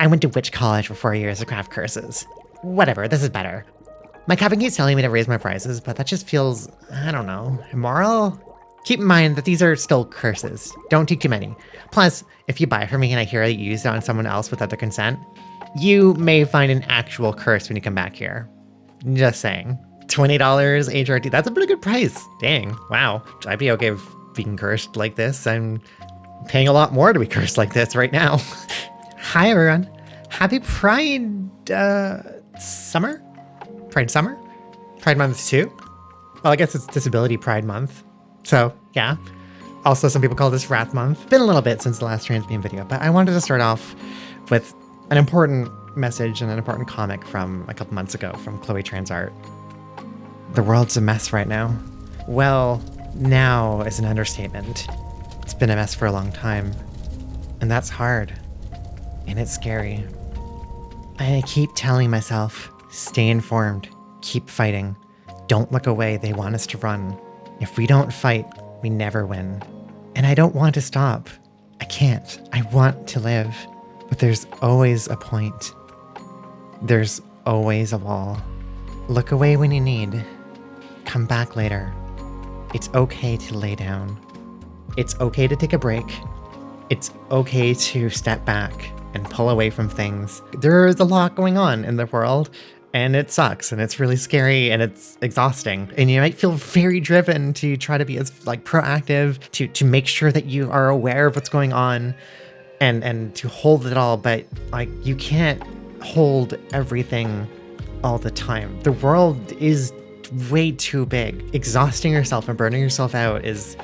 I went to witch college for 4 years to craft curses. Whatever, this is better. My coven keeps telling me to raise my prices, but that just feels, I don't know, immoral? Keep in mind that these are still curses. Don't take too many. Plus, if you buy from me and I hear that you used it on someone else without their consent, you may find an actual curse when you come back here. Just saying. $20 HRT, that's a pretty good price. Dang, wow. I'd be okay with being cursed like this. I'm paying a lot more to be cursed like this right now. Hi everyone. Happy Pride summer? Pride summer? Pride month too? Well, I guess it's Disability Pride Month. So, yeah. Also, some people call this Wrath Month. Been a little bit since the last trans meme video, but I wanted to start off with an important message and an important comic from a couple months ago from ChloeTransArt. The world's a mess right now. Well, now is an understatement. It's been a mess for a long time. And that's hard. And it's scary. I keep telling myself, stay informed, keep fighting. Don't look away, they want us to run. If we don't fight, we never win. And I don't want to stop. I can't. I want to live. But there's always a point. There's always a wall. Look away when you need. Come back later. It's okay to lay down. It's okay to take a break. It's okay to step back and pull away from things. There's a lot going on in the world, and it sucks, and it's really scary, and it's exhausting. And you might feel very driven to try to be as proactive, to make sure that you are aware of what's going on, and to hold it all, but you can't hold everything all the time. The world is way too big. Exhausting yourself and burning yourself out is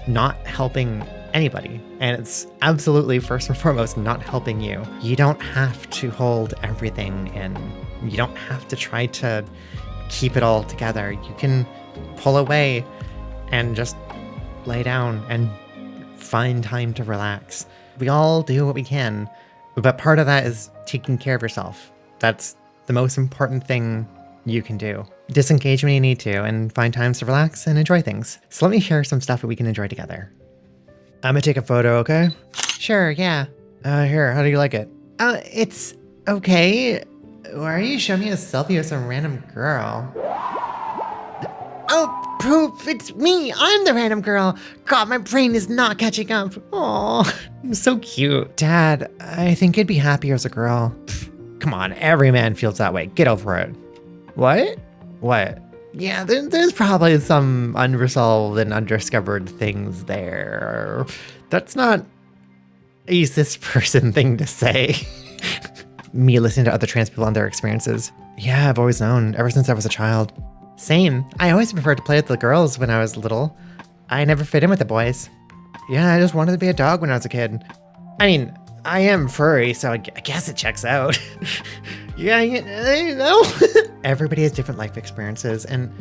not helping anybody. And it's absolutely, first and foremost, not helping you. You don't have to hold everything in. You don't have to try to keep it all together. You can pull away and just lay down and find time to relax. We all do what we can, but part of that is taking care of yourself. That's the most important thing you can do. Disengage when you need to and find times to relax and enjoy things. So let me share some stuff that we can enjoy together. I'm gonna take a photo, okay? Sure, yeah. Here, how do you like it? It's okay. Why are you showing me a selfie with some random girl? Oh, poop, it's me. I'm the random girl. God, my brain is not catching up. Aw, I'm so cute. Dad, I think you'd be happier as a girl. Pfft, come on, every man feels that way. Get over it. What? What? Yeah, there's probably some unresolved and undiscovered things there. That's not a cis person thing to say. Me listening to other trans people and their experiences. Yeah, I've always known, ever since I was a child. Same. I always preferred to play with the girls when I was little. I never fit in with the boys. Yeah, I just wanted to be a dog when I was a kid. I mean, I am furry, so I guess it checks out. Yeah, you know. Everybody has different life experiences, and,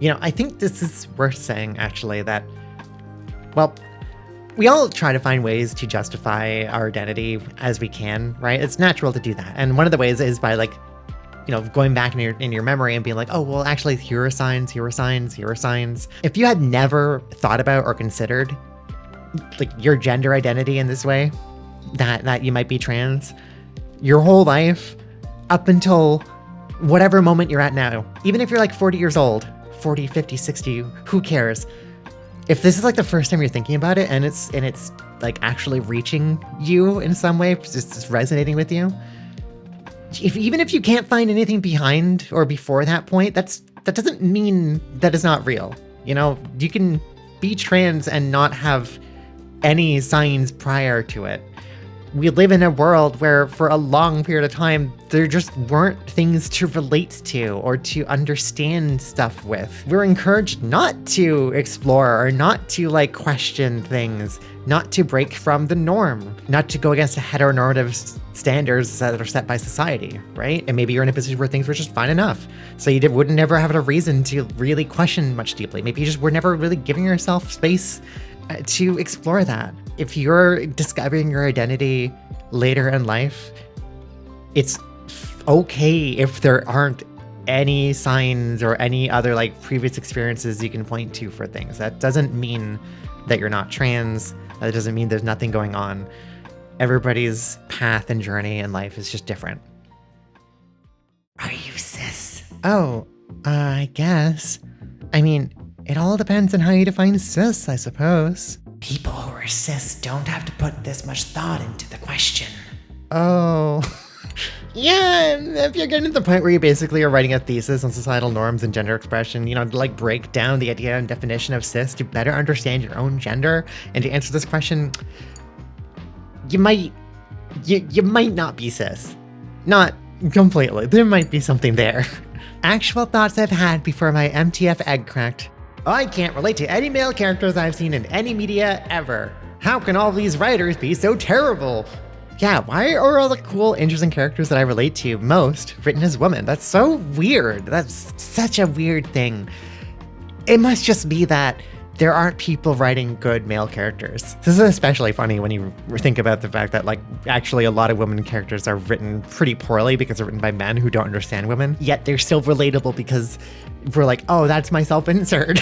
I think this is worth saying, actually, that, well, we all try to find ways to justify our identity as we can, right? It's natural to do that, and one of the ways is by, going back in your memory and being like, oh, well, actually, here are signs, here are signs, here are signs. If you had never thought about or considered, your gender identity in this way, that you might be trans, your whole life, up until whatever moment you're at now, even if you're 40 years old, 40, 50, 60, who cares? If this is the first time you're thinking about it and it's actually reaching you in some way, just resonating with you, even if you can't find anything behind or before that point, that doesn't mean that it's not real. You can be trans and not have any signs prior to it. We live in a world where for a long period of time, there just weren't things to relate to or to understand stuff with. We're encouraged not to explore or not to question things, not to break from the norm, not to go against the heteronormative standards that are set by society, right? And maybe you're in a position where things were just fine enough. So you wouldn't never have a reason to really question much deeply. Maybe you just were never really giving yourself space to explore that. If you're discovering your identity later in life, it's okay if there aren't any signs or any other previous experiences you can point to for things. That doesn't mean that you're not trans. That doesn't mean there's nothing going on. Everybody's path and journey in life is just different. Are you cis? Oh, I guess. I mean, it all depends on how you define cis, I suppose. People who are cis don't have to put this much thought into the question. Oh. Yeah, if you're getting to the point where you basically are writing a thesis on societal norms and gender expression, to like break down the idea and definition of cis to better understand your own gender and to answer this question, you might not be cis. Not completely. There might be something there. Actual thoughts I've had before my MTF egg cracked. I can't relate to any male characters I've seen in any media ever. How can all these writers be so terrible? Yeah, why are all the cool, interesting characters that I relate to most written as women? That's so weird. That's such a weird thing. It must just be that there aren't people writing good male characters. This is especially funny when you think about the fact that actually a lot of women characters are written pretty poorly because they're written by men who don't understand women, yet they're still relatable because we're like, oh, that's my self-insert.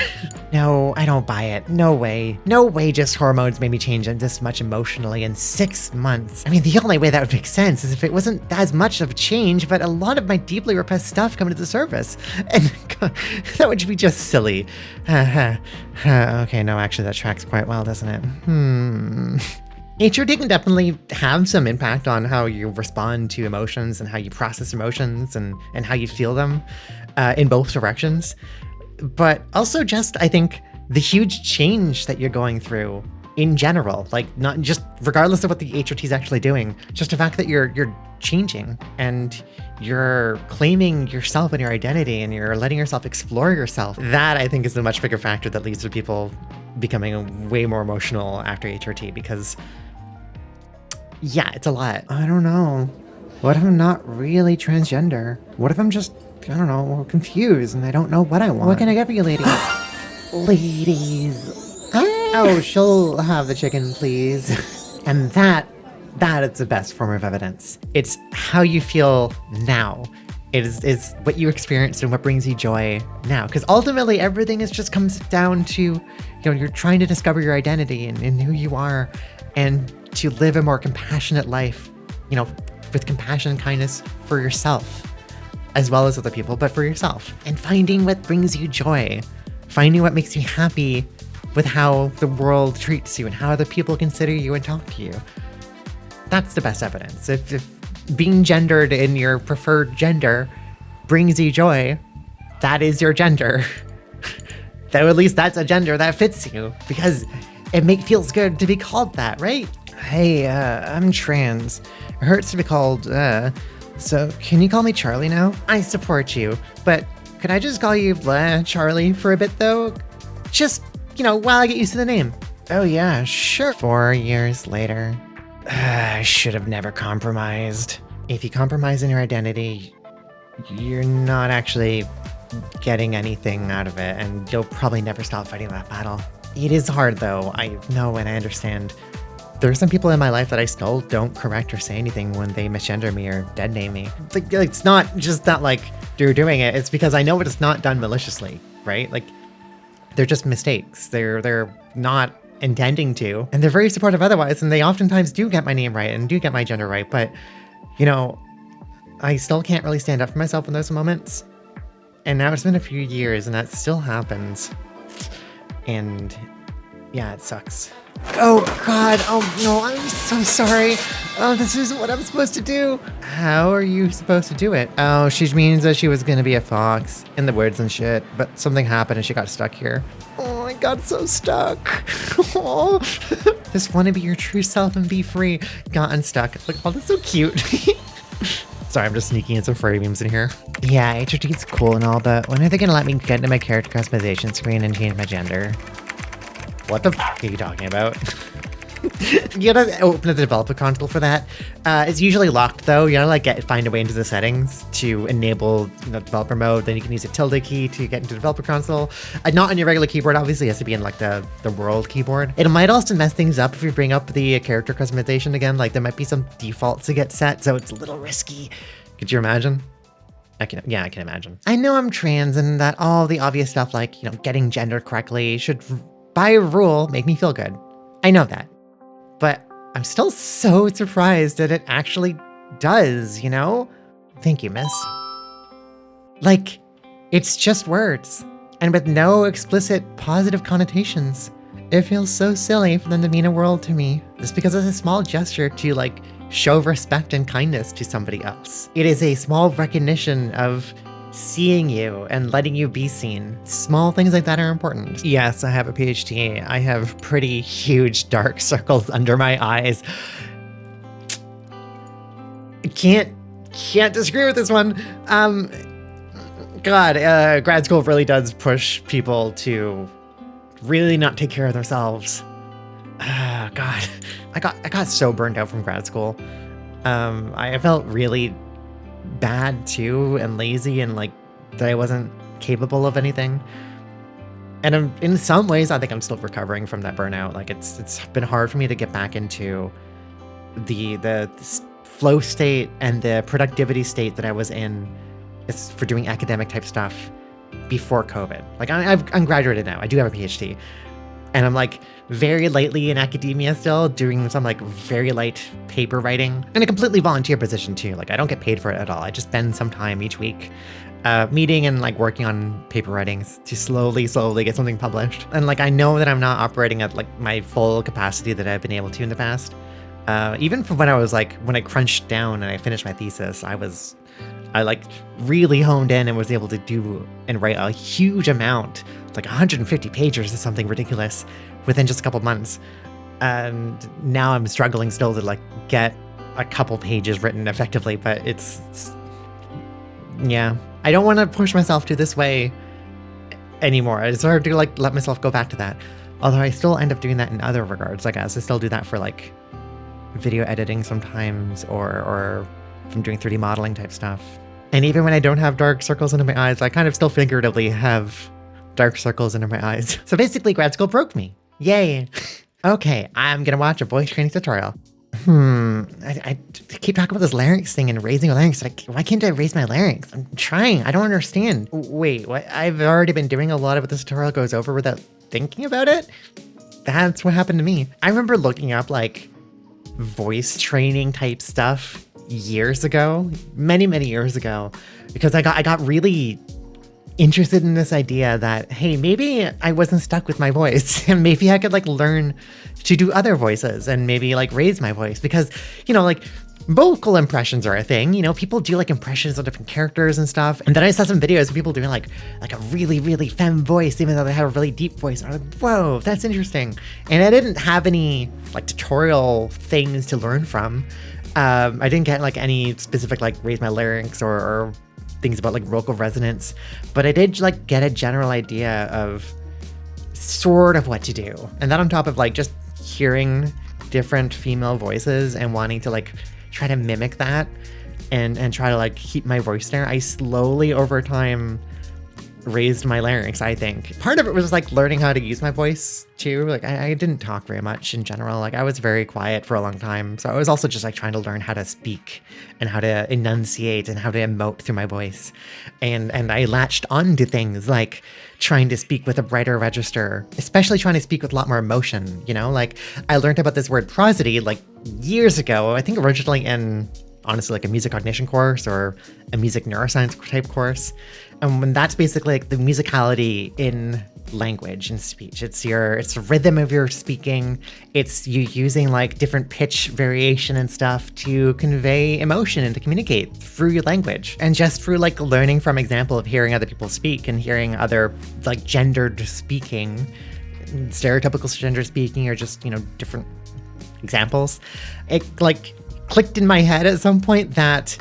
No, I don't buy it. No way. No way just hormones made me change this much emotionally in 6 months. I mean, the only way that would make sense is if it wasn't as much of a change, but a lot of my deeply repressed stuff coming to the surface. And that would be just silly. Okay, no, actually that tracks quite well, doesn't it? HRT can definitely have some impact on how you respond to emotions and how you process emotions and how you feel them in both directions. But also just, I think, the huge change that you're going through in general, not just regardless of what the HRT is actually doing, just the fact that you're changing and you're claiming yourself and your identity and you're letting yourself explore yourself. That, I think, is the much bigger factor that leads to people becoming way more emotional after HRT because, yeah, it's a lot. I don't know. What if I'm not really transgender? What if I'm just, I don't know, confused and I don't know what I want? What can I get for you, ladies? Ladies. Oh, she'll have the chicken, please. And that is the best form of evidence. It's how you feel now. It is what you experienced and what brings you joy now. Because ultimately, everything just comes down to, you're trying to discover your identity and who you are and to live a more compassionate life, with compassion and kindness for yourself, as well as other people, but for yourself. And finding what brings you joy. Finding what makes you happy with how the world treats you and how other people consider you and talk to you. That's the best evidence. If being gendered in your preferred gender brings you joy, that is your gender. Though at least that's a gender that fits you, because it feels good to be called that, right? Hey, I'm trans. It hurts to be called, so can you call me Charlie now? I support you, but could I just call you Charlie for a bit though? Just, while I get used to the name. Oh yeah, sure. 4 years later. I should have never compromised. If you compromise in your identity, you're not actually getting anything out of it, and you'll probably never stop fighting that battle. It is hard though, I know and I understand. There are some people in my life that I still don't correct or say anything when they misgender me or dead name me. It's not just that they're doing it, it's because I know it's not done maliciously, right? They're just mistakes. They're not intending to, and they're very supportive otherwise, and they oftentimes do get my name right and do get my gender right, but I still can't really stand up for myself in those moments. And now it's been a few years and that still happens, and yeah, it sucks. Oh god, oh no, I'm so sorry. Oh, this isn't what I'm supposed to do. How are you supposed to do it? Oh, she means that she was gonna be a fox in the woods and shit, but something happened and she got stuck here. Oh, I got so stuck. Oh. Just want to be your true self and be free. Got unstuck. Oh, that's so cute. Sorry, I'm just sneaking in some furry memes in here. Yeah, HRT's cool and all, but when are they gonna let me get into my character customization screen and change my gender? What the f are you talking about? You gotta open the developer console for that. It's usually locked though. You gotta find a way into the settings to enable developer mode. Then you can use a tilde key to get into developer console. Not on your regular keyboard, obviously. It has to be in the world keyboard. It might also mess things up if you bring up the character customization again. There might be some defaults to get set, so it's a little risky. Could you imagine? I can imagine. I know I'm trans and that all the obvious stuff getting gender correctly should, by rule, make me feel good. I know that. But I'm still so surprised that it actually does, you know? Thank you, miss. Like, it's just words, and with no explicit positive connotations. It feels so silly for them to mean a world to me, just because it's a small gesture to, like, show respect and kindness to somebody else. It is a small recognition of seeing you and letting you be seen. Small things like that are important. Yes, I have a PhD. I have pretty huge dark circles under my eyes. Can't disagree with this one. God, grad school really does push people to really not take care of themselves. God, I got so burned out from grad school. I felt really bad too, and lazy, and like that I wasn't capable of anything. And in some ways, I think I'm still recovering from that burnout. Like it's been hard for me to get back into the flow state and the productivity state that I was in. It's for doing academic type stuff before COVID. Like I'm graduated now. I do have a PhD, and I'm like very lightly in academia still, doing some like very light paper writing in a completely volunteer position too. Like I don't get paid for it at all. I just spend some time each week meeting and like working on paper writings to slowly get something published. And like I know that I'm not operating at like my full capacity that I've been able to in the past. Even from when I crunched down and I finished my thesis, I like really honed in and was able to do and write a huge amount, like 150 pages or something ridiculous within just a couple months. And now I'm struggling still to like get a couple pages written effectively, but yeah, I don't want to push myself to this way anymore. It's hard to like let myself go back to that. Although I still end up doing that in other regards, I guess. I still do that for like video editing sometimes, or from doing 3D modeling type stuff. And even when I don't have dark circles under my eyes, I kind of still figuratively have dark circles under my eyes. So basically grad school broke me. Yay. Okay, I'm gonna watch a voice training tutorial. I keep talking about this larynx thing and raising a larynx. Like, why can't I raise my larynx? I'm trying, I don't understand. Wait, what? I've already been doing a lot of what this tutorial goes over without thinking about it? That's what happened to me. I remember looking up like voice training type stuff years ago, many years ago, because I got really interested in this idea that, hey, maybe I wasn't stuck with my voice and maybe I could like learn to do other voices and maybe like raise my voice, because, you know, like vocal impressions are a thing, you know, people do like impressions of different characters and stuff. And then I saw some videos of people doing like a really femme voice, even though they have a really deep voice. And I was like, whoa, that's interesting. And I didn't have any like tutorial things to learn from. I didn't get like any specific like raise my larynx or things about like vocal resonance, but I did like get a general idea of sort of what to do. And that on top of like just hearing different female voices and wanting to like try to mimic that and try to like keep my voice there, I slowly over time raised my larynx, I think. Part of it was like learning how to use my voice too. Like I didn't talk very much in general. Like I was very quiet for a long time. So I was also just like trying to learn how to speak and how to enunciate and how to emote through my voice. And I latched on to things like trying to speak with a brighter register, especially trying to speak with a lot more emotion, you know? Like I learned about this word prosody like years ago, I think originally in honestly like a music cognition course or a music neuroscience type course. And when that's basically like the musicality in language and speech. It's the rhythm of your speaking. It's you using like different pitch variation and stuff to convey emotion and to communicate through your language. And just through like learning from example of hearing other people speak and hearing other like gendered speaking, stereotypical gender speaking, or just, you know, different examples. It like clicked in my head at some point that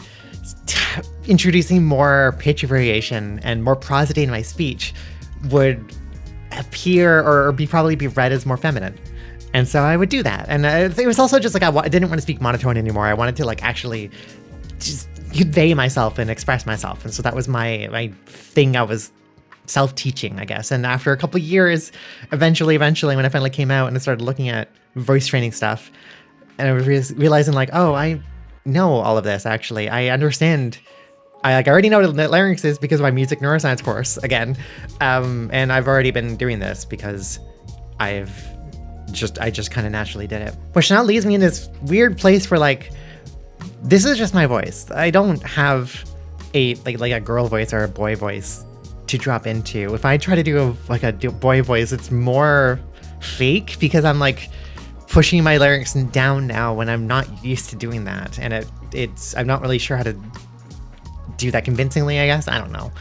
introducing more pitch variation and more prosody in my speech would appear or probably be read as more feminine. And so I would do that. And it was also just like I didn't want to speak monotone anymore. I wanted to like actually just convey myself and express myself. And so that was my thing. I was self-teaching, I guess. And after a couple of years, eventually, when I finally came out and I started looking at voice training stuff, and I was realizing like, oh, I know all of this, actually. I understand. I already know what larynx is because of my music neuroscience course, again. And I've already been doing this because I've I just kind of naturally did it. Which now leaves me in this weird place where like, this is just my voice. I don't have a girl voice or a boy voice to drop into. If I try to do a boy voice, it's more fake because I'm like pushing my lyrics down now when I'm not used to doing that. And I'm not really sure how to do that convincingly, I guess. I don't know.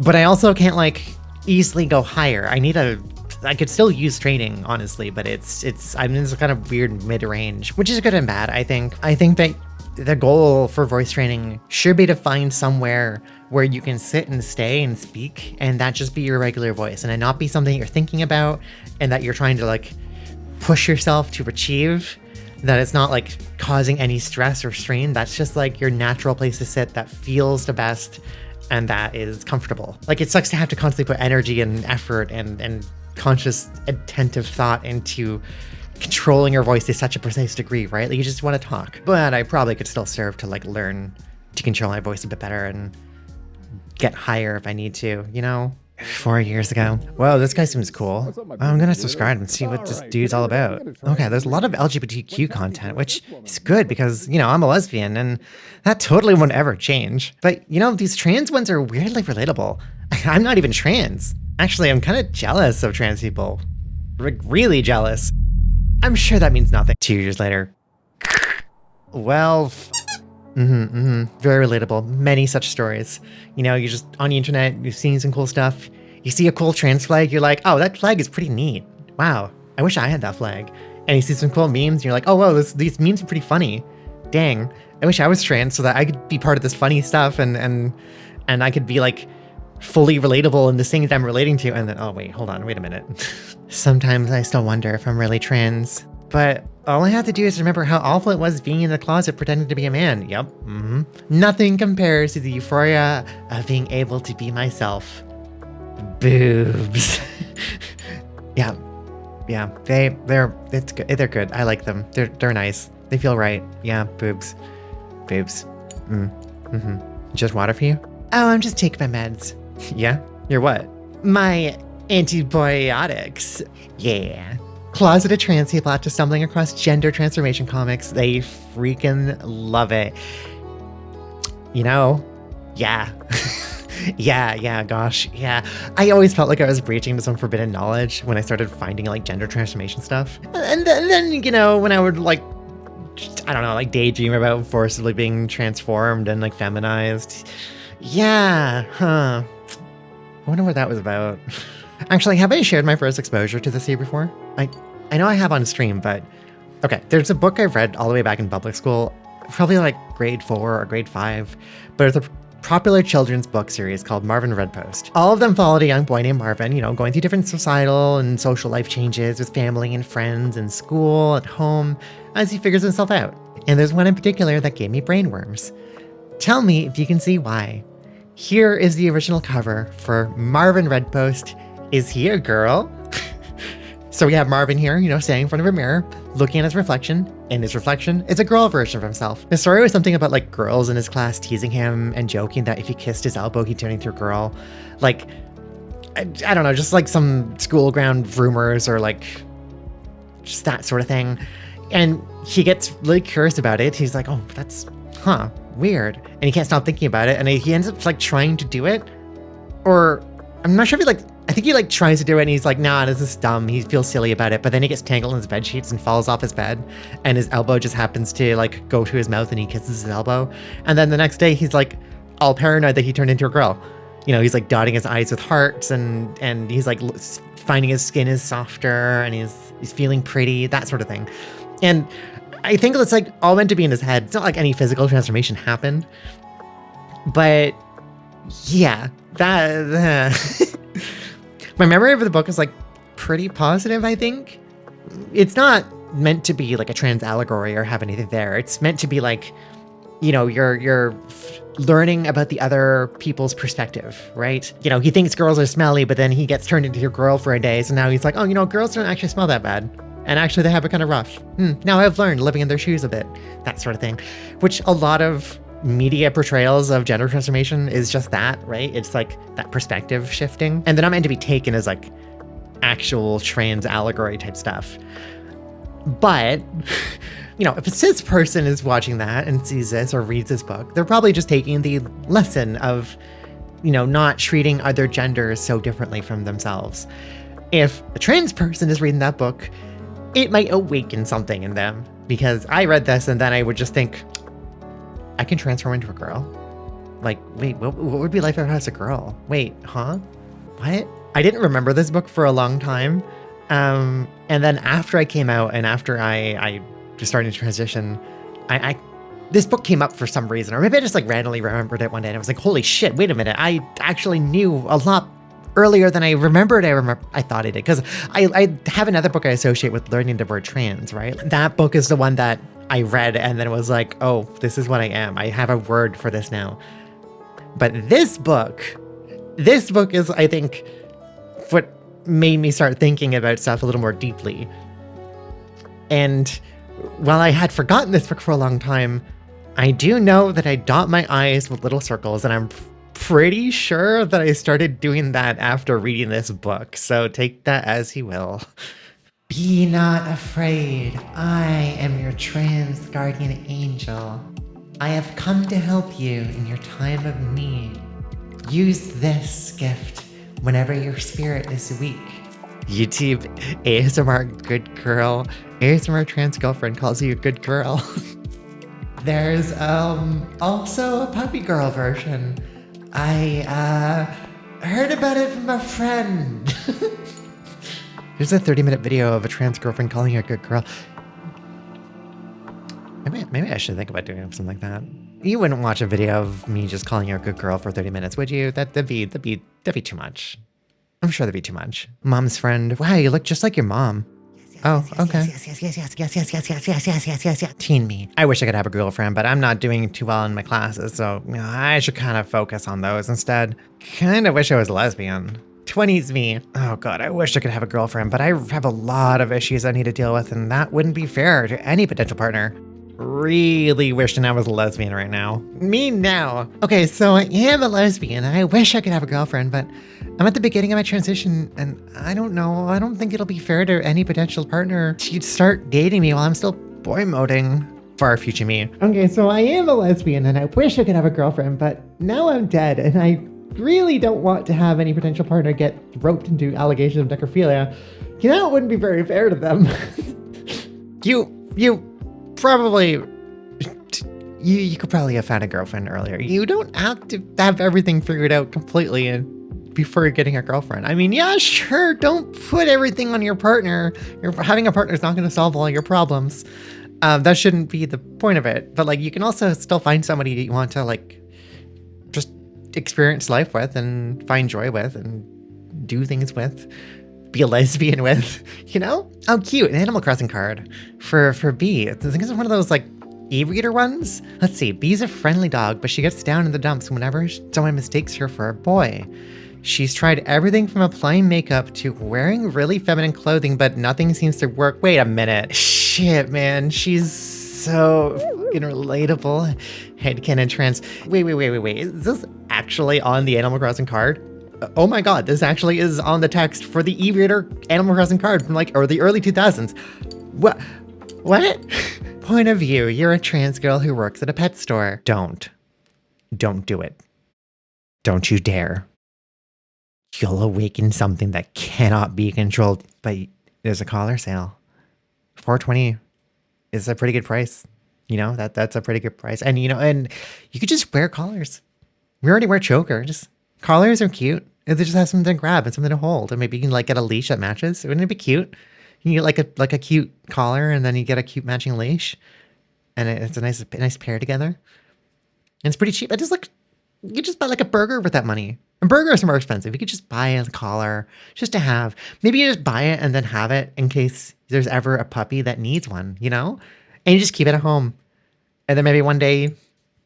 But I also can't like easily go higher. I could still use training, honestly, but I'm in this kind of weird mid-range, which is good and bad, I think. I think that the goal for voice training should be to find somewhere where you can sit and stay and speak, and that just be your regular voice, and it not be something you're thinking about and that you're trying to like push yourself to achieve, that it's not like causing any stress or strain. That's just like your natural place to sit that feels the best and that is comfortable. Like, it sucks to have to constantly put energy and effort and conscious attentive thought into controlling your voice to such a precise degree, right? Like, you just want to talk. But I probably could still serve to like learn to control my voice a bit better and get higher if I need to, you know? 4 years ago. Whoa, this guy seems cool. I'm gonna subscribe and see what this dude's all about. Okay, there's a lot of LGBTQ content, which is good because, you know, I'm a lesbian and that totally won't ever change. But, you know, these trans ones are weirdly relatable. I'm not even trans. Actually, I'm kind of jealous of trans people. Really jealous. I'm sure that means nothing. 2 years later. Well, very relatable. Many such stories. You know, you're just on the internet, you're seeing some cool stuff. You see a cool trans flag, you're like, oh, that flag is pretty neat. Wow, I wish I had that flag. And you see some cool memes, and you're like, oh, whoa, these memes are pretty funny. Dang, I wish I was trans so that I could be part of this funny stuff and I could be like fully relatable in the things I'm relating to. And then, oh wait, hold on, wait a minute. Sometimes I still wonder if I'm really trans. But all I have to do is remember how awful it was being in the closet pretending to be a man. Yep. Nothing compares to the euphoria of being able to be myself. Boobs. Yeah. It's good. They're good. I like them. They're nice. They feel right. Yeah, boobs. Just water for you? Oh, I'm just taking my meds. Yeah? You're what? My antibiotics. Yeah. Closeted trans people after stumbling across gender transformation comics. They freaking love it. You know? Yeah. Gosh. Yeah. I always felt like I was breaching into some forbidden knowledge when I started finding like gender transformation stuff. And then you know, when I would like, I don't know, like daydream about forcibly being transformed and like feminized. Yeah. Huh. I wonder what that was about. Actually, have I shared my first exposure to this here before? I know I have on stream, but okay, there's a book I've read all the way back in public school, probably like grade 4 or grade 5, but it's a popular children's book series called Marvin Redpost. All of them followed a young boy named Marvin, you know, going through different societal and social life changes with family and friends in school, at home, as he figures himself out. And there's one in particular that gave me brainworms. Tell me if you can see why. Here is the original cover for Marvin Redpost. Is he a girl? So we have Marvin here, you know, standing in front of a mirror, looking at his reflection, and his reflection is a girl version of himself. The story was something about like girls in his class teasing him and joking that if he kissed his elbow, he'd turn into a girl. Like, I don't know, just like some school ground rumors or like just that sort of thing. And he gets really curious about it. He's like, oh, that's, weird. And he can't stop thinking about it. And he ends up like trying to do it. Or I'm not sure if I think he like tries to do it and he's like, nah, this is dumb. He feels silly about it. But then he gets tangled in his bed sheets and falls off his bed. And his elbow just happens to like go to his mouth and he kisses his elbow. And then the next day he's like all paranoid that he turned into a girl. You know, he's like dotting his eyes with hearts and he's like finding his skin is softer and he's feeling pretty, that sort of thing. And I think it's like all meant to be in his head. It's not like any physical transformation happened. But yeah, that... My memory of the book is like pretty positive, I think. It's not meant to be like a trans allegory or have anything there. It's meant to be like, you know, you're learning about the other people's perspective, right? You know, he thinks girls are smelly, but then he gets turned into a girl for a day. So now he's like, oh, you know, girls don't actually smell that bad. And actually they have it kind of rough. Now I've learned living in their shoes a bit, that sort of thing, which a lot of media portrayals of gender transformation is just that, right? It's like that perspective shifting. And they're not meant to be taken as like actual trans allegory type stuff. But, you know, if a cis person is watching that and sees this or reads this book, they're probably just taking the lesson of, you know, not treating other genders so differently from themselves. If a trans person is reading that book, it might awaken something in them, because I read this and then I would just think, I can transform into a girl? Like, wait, what would be life if I was a girl? Wait, huh? What? I didn't remember this book for a long time. And then after I came out and after I just started to transition, this book came up for some reason, or maybe I just like randomly remembered it one day and I was like, holy shit, wait a minute. I actually knew a lot earlier than I remembered. I thought I did, because I have another book I associate with learning the word trans, right? That book is the one that I read and then it was like, oh, this is what I am. I have a word for this now. But this book is, I think, what made me start thinking about stuff a little more deeply. And while I had forgotten this book for a long time, I do know that I dot my I's with little circles, and I'm pretty sure that I started doing that after reading this book. So take that as you will. Be not afraid. I am your trans guardian angel. I have come to help you in your time of need. Use this gift whenever your spirit is weak. YouTube ASMR good girl. ASMR trans girlfriend calls you a good girl. There's also a puppygirl version. I heard about it from a friend. Here's a 30-minute video of a trans girlfriend calling you a good girl. Maybe I should think about doing something like that. You wouldn't watch a video of me just calling you a good girl for 30 minutes, would you? That'd be too much. I'm sure that'd be too much. Mom's friend. Wow, you look just like your mom. Oh, okay. Yes. Teen me. I wish I could have a girlfriend, but I'm not doing too well in my classes, so you know, I should kind of focus on those instead. Kind of wish I was a lesbian. 20s me. Oh god, I wish I could have a girlfriend, but I have a lot of issues I need to deal with, and that wouldn't be fair to any potential partner. Really wishing I was a lesbian right now. Me now. Okay, so I am a lesbian. I wish I could have a girlfriend, but I'm at the beginning of my transition, and I don't know. I don't think it'll be fair to any potential partner to start dating me while I'm still boy moding. Far future me. Okay, so I am a lesbian, and I wish I could have a girlfriend, but now I'm dead, and I really don't want to have any potential partner get roped into allegations of necrophilia. You know, it wouldn't be very fair to them. You probably, you could probably have found a girlfriend earlier. You don't have to have everything figured out completely and before getting a girlfriend. I mean, yeah, sure, don't put everything on your partner. Having a partner is not going to solve all your problems. That shouldn't be the point of it. But like, you can also still find somebody that you want to like just experience life with and find joy with and do things with. Be a lesbian with, you know? Oh, cute, an Animal Crossing card for B. I think it's one of those like e-reader ones. Let's see, B's a friendly dog, but she gets down in the dumps whenever someone mistakes her for a boy. She's tried everything from applying makeup to wearing really feminine clothing, but nothing seems to work. Wait a minute. Shit, man, she's so fucking relatable. Headcanon trans. Wait. Is this actually on the Animal Crossing card? Oh my god, this actually is on the text for the e-reader Animal Crossing card from like, or the early 2000s. What? Point of view, you're a trans girl who works at a pet store. Don't do it. Don't you dare. You'll awaken something that cannot be controlled. But there's a collar sale. $4.20 is a pretty good price. You know, that's a pretty good price. And you know, and you could just wear collars. We already wear chokers. Collars are cute. They just have something to grab and something to hold. And maybe you can like get a leash that matches. Wouldn't it be cute? You get like a cute collar and then you get a cute matching leash. And it's a nice pair together. And it's pretty cheap. You could just buy like a burger with that money. And burgers are more expensive. You could just buy a collar just to have. Maybe you just buy it and then have it in case there's ever a puppy that needs one, you know? And you just keep it at home. And then maybe one day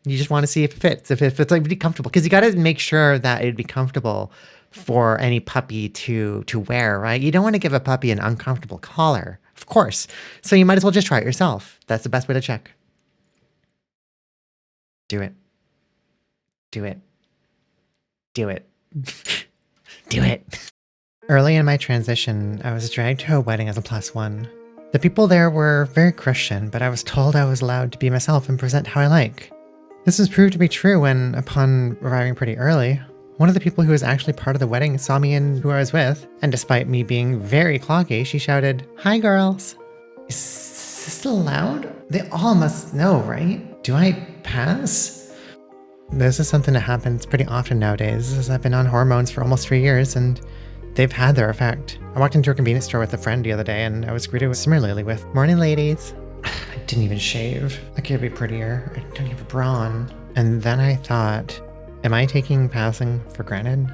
you just want to see if it fits, if it's like really comfortable. Because you got to make sure that it'd be comfortable for any puppy to wear, right? You don't want to give a puppy an uncomfortable collar, of course. So you might as well just try it yourself. That's the best way to check. Do it. Do it. Do it. Do it. Early in my transition, I was dragged to a wedding as a +1. The people there were very Christian, but I was told I was allowed to be myself and present how I like. This was proved to be true when, upon arriving pretty early, one of the people who was actually part of the wedding saw me and who I was with, and despite me being very clocky, she shouted, "Hi, girls." Is this allowed? They all must know, right? Do I pass? This is something that happens pretty often nowadays, as I've been on hormones for almost 3 years, and they've had their effect. I walked into a convenience store with a friend the other day, and I was greeted similarly with, "Morning, ladies." I didn't even shave. I could be prettier. I don't have a bra on. And then I thought, am I taking passing for granted?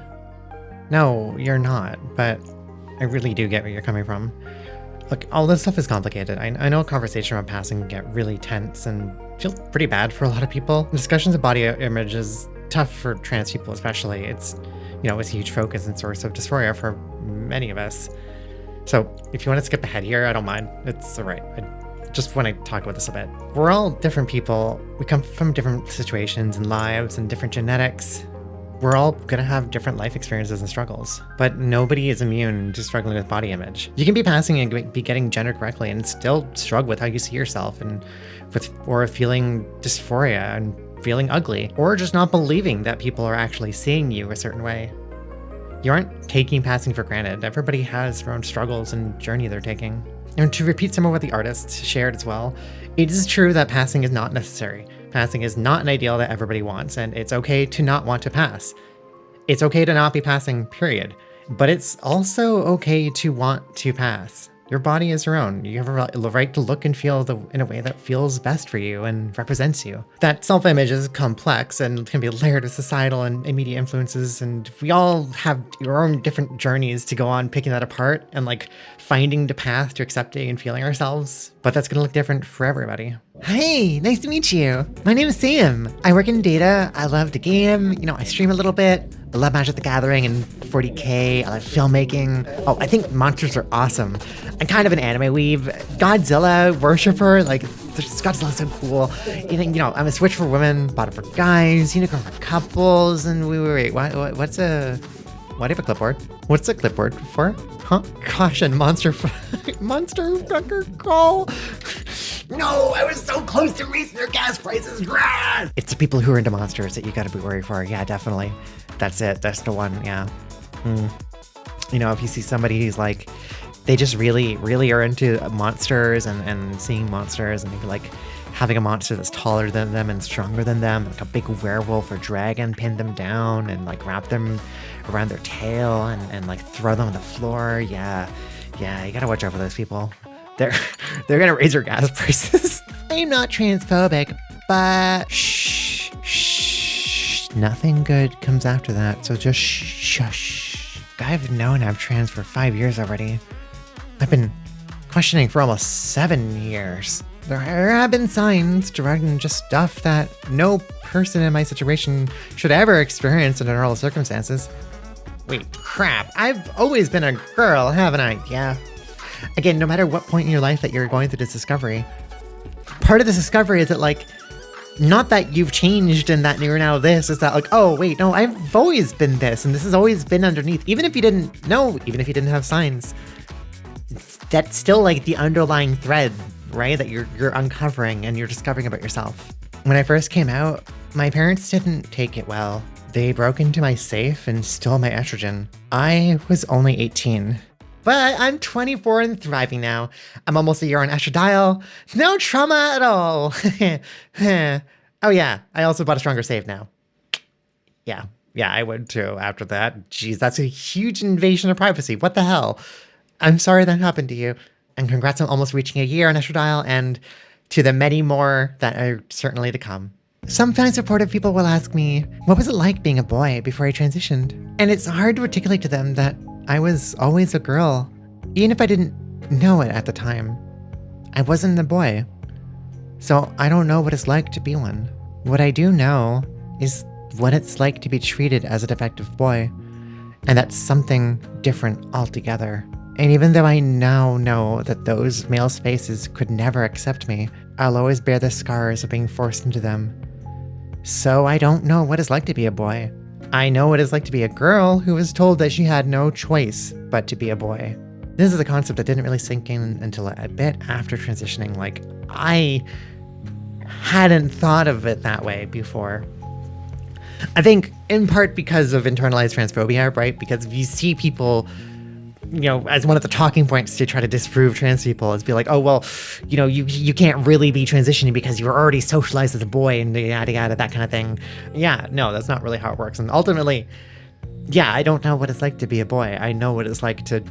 No, you're not, but I really do get where you're coming from. Look, all this stuff is complicated. I know a conversation about passing can get really tense and feel pretty bad for a lot of people. Discussions of body image is tough for trans people especially. It's, it's a huge focus and source of dysphoria for many of us. So if you want to skip ahead here, I don't mind. It's all right. Just when I talk about this a bit. We're all different people. We come from different situations and lives and different genetics. We're all gonna have different life experiences and struggles, but nobody is immune to struggling with body image. You can be passing and be getting gender correctly and still struggle with how you see yourself or feeling dysphoria and feeling ugly, or just not believing that people are actually seeing you a certain way. You aren't taking passing for granted. Everybody has their own struggles and journey they're taking. And to repeat some of what the artist shared as well, it is true that passing is not necessary. Passing is not an ideal that everybody wants, and it's okay to not want to pass. It's okay to not be passing, period. But it's also okay to want to pass. Your body is your own. You have a right to look and feel in a way that feels best for you and represents you. That self-image is complex and can be layered with societal and media influences, and we all have our own different journeys to go on picking that apart and finding the path to accepting and feeling ourselves. But that's gonna look different for everybody. Hey, nice to meet you. My name is Sam. I work in data. I love to game. I stream a little bit. I love Magic the Gathering and 40K. I love filmmaking. Oh, I think monsters are awesome. I'm kind of an anime weeb. Godzilla worshiper. Godzilla's so cool. I'm a Switch for women, bought it for guys, unicorn for couples, and wait, what do you have a clipboard? What's a clipboard for? Huh? Gosh, and monster fucker call. No, I was so close to raising their gas prices. Rah! It's the people who are into monsters that you gotta be worried for. Yeah, definitely. That's it. That's the one. Yeah. If you see somebody who's they just really, really are into monsters and seeing monsters and maybe having a monster that's taller than them and stronger than them, like a big werewolf or dragon, pin them down and wrap them around their tail and throw them on the floor. Yeah, you gotta watch out for those people. They're gonna raise your gas prices. I'm not transphobic, but shh. Nothing good comes after that, so just shush. I've known I'm trans for 5 years already. I've been questioning for almost 7 years. There have been signs directing just stuff that no person in my situation should ever experience under normal circumstances. Wait, crap. I've always been a girl, haven't I? Yeah. Again, no matter what point in your life that you're going through this discovery, part of this discovery is that not that you've changed and that you're now this, is that oh wait, no, I've always been this and this has always been underneath. Even if you didn't know, even if you didn't have signs, that's still the underlying thread, right? That you're uncovering and you're discovering about yourself. When I first came out, my parents didn't take it well. They broke into my safe and stole my estrogen. I was only 18. But I'm 24 and thriving now. I'm almost a year on estradiol. No trauma at all. Oh yeah, I also bought a stronger save now. Yeah, I would too after that. Jeez, that's a huge invasion of privacy. What the hell? I'm sorry that happened to you. And congrats on almost reaching a year on estradiol and to the many more that are certainly to come. Sometimes supportive people will ask me, what was it like being a boy before I transitioned? And it's hard to articulate to them that I was always a girl, even if I didn't know it at the time. I wasn't a boy, so I don't know what it's like to be one. What I do know is what it's like to be treated as a defective boy, and that's something different altogether. And even though I now know that those male spaces could never accept me, I'll always bear the scars of being forced into them. So I don't know what it's like to be a boy. I know what it's like to be a girl who was told that she had no choice but to be a boy. This is a concept that didn't really sink in until a bit after transitioning. Like, I hadn't thought of it that way before. I think in part because of internalized transphobia, right? Because you see people, you know, as one of the talking points to try to disprove trans people is be like, oh, well, you know, you can't really be transitioning because you were already socialized as a boy and yada yada, that kind of thing. Yeah, no, that's not really how it works. And ultimately, yeah, I don't know what it's like to be a boy. I know what it's like to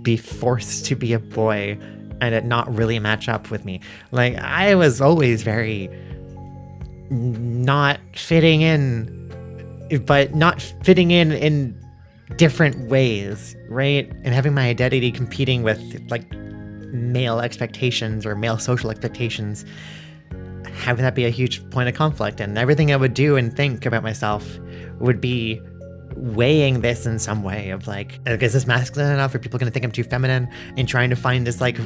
be forced to be a boy and it not really match up with me. Like, I was always very not fitting in, but not fitting in different ways, right? And having my identity competing with like male expectations or male social expectations, having that be a huge point of conflict. And everything I would do and think about myself would be weighing this in some way of like, is this masculine enough? Are people going to think I'm too feminine? And trying to find this like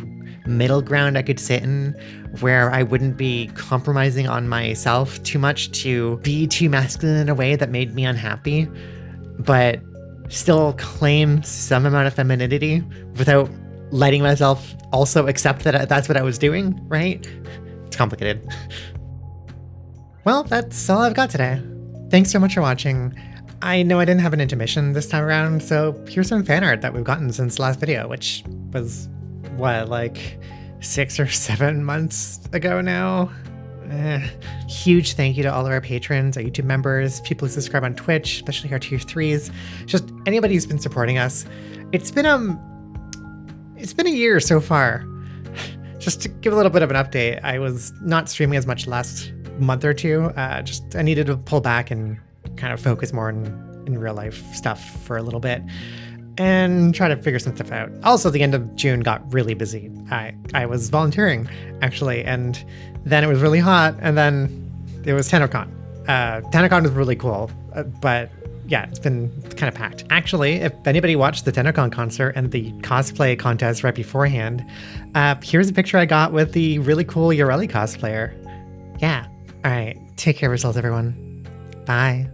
middle ground I could sit in where I wouldn't be compromising on myself too much to be too masculine in a way that made me unhappy, but still claim some amount of femininity without letting myself also accept that that's what I was doing, right? It's complicated. Well, that's all I've got today. Thanks so much for watching. I know I didn't have an intermission this time around, so here's some fan art that we've gotten since the last video, which was, what, like 6 or 7 months ago now? Huge thank you to all of our patrons, our YouTube members, people who subscribe on Twitch, especially our tier 3s, just anybody who's been supporting us. It's been a year so far. Just to give a little bit of an update, I was not streaming as much last month or two. I needed to pull back and kind of focus more in real life stuff for a little bit and try to figure some stuff out. Also, the end of June got really busy. I was volunteering, actually, and then it was really hot, and then it was TennoCon. TennoCon was really cool, but yeah, it's been kind of packed. Actually, if anybody watched the TennoCon concert and the cosplay contest right beforehand, here's a picture I got with the really cool Yoreli cosplayer. Yeah. All right. Take care of yourselves, everyone. Bye.